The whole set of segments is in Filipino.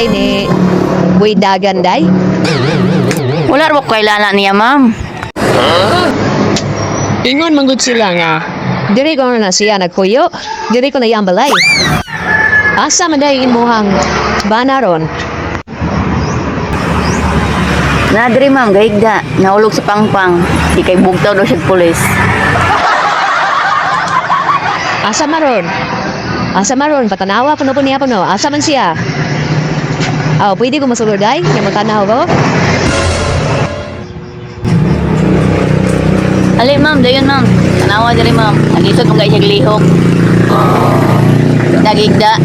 day ni Boy Dagan day? Wala ro kailangan niya, ma'am. Ingon manggod sila nga. Diri ko na siya nagpuyo. Diri ko na iyang balay. Asa man day imuhang banaron? Nadri, ma'am, gahigda. Nahulog sa pangpang. Di kay bugtaw daw siya pulis. Asa maron? Asa maron? Patanawa ko na po niya po no. Asa man siya? Oh, pwede ko masulod day? Yung matanaw ko? Ali, ma'am, dayon, ma'am. Tanawa diri, ma'am. Alisod mo siya lihok. Nagigda.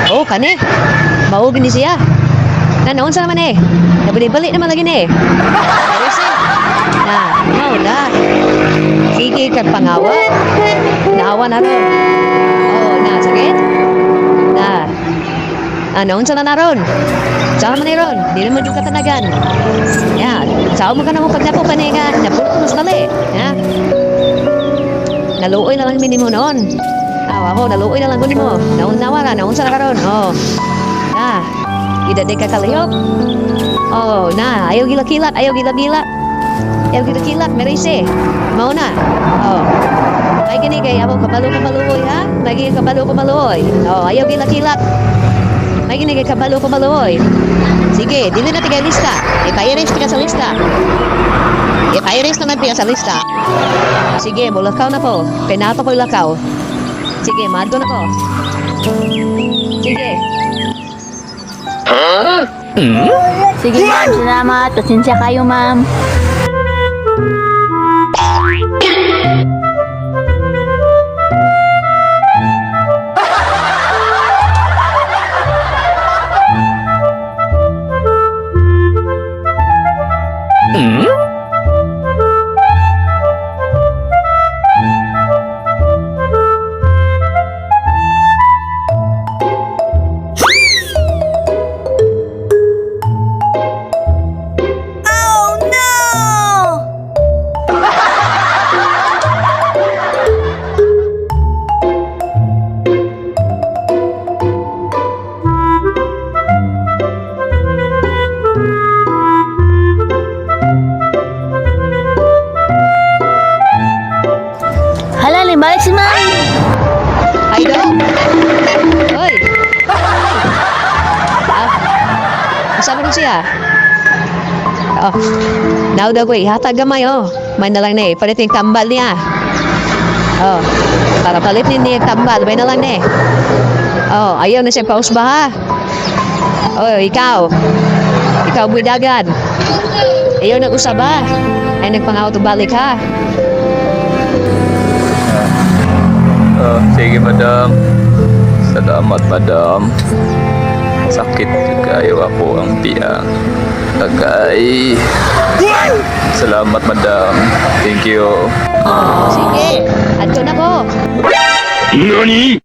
Oh, kani. Maugin ni siya. Nanoon sa naman eh. Nabalik naman lagi ni eh. Seryoso. Na, mau na. Sige kag pangawa. Naawa na ron. Oh, na, sakit. Na. Anoon sa na ron. Saan man ron. Di naman yung katanagan. Yan. Saan mo ka naman pagdapo ka nga. Napulot mo sa tali. Ya. Naluoy na lang minimo noon. Ako, naluoy na lang kunin mo. Naunnawa ka, naunsa na ka ron. Oh. Na, idade ka kalihok. Oh, na, ayaw gila-kilat, ayaw gila-gila. Ayaw gila-kilat, merise. Mau na. Oh. Ay gini kay ako kabalo-kabaluoy ha. Lagi kabalo-kabaluoy. Oh, ayaw gila-kilat. May gini kay kabalo-kabaluoy. Sige, dili na tigay lista. Ipairis tiga sa lista. Ipairis naman tiga sa lista. Sige, mulakaw na po. Penato ko lakaw. Sige, mahal ko na po. Sige. Sige, ma'am. Salamat. Pasensya kayo, ma'am. Halali, balik si ma'am. Ay, daw. Hoy. Kasama rin siya. Oh. Now daw ko hatag gamay oh. May na lang na eh. Palit yung kambal niya. Oh. Para palit niya yung kambal. May na lang na eh. Oh, ayaw na siya pausba ha. Oh, ikaw. Ikaw Boy Dagan. Ayaw nag-usab ha. Ay nagpangaw to balik ha. Sige, madam. Salamat, madam. Sakit kayo ako ang tiyan. Tagay. Salamat, madam. Thank you. Sige. Adto na ko. Nani?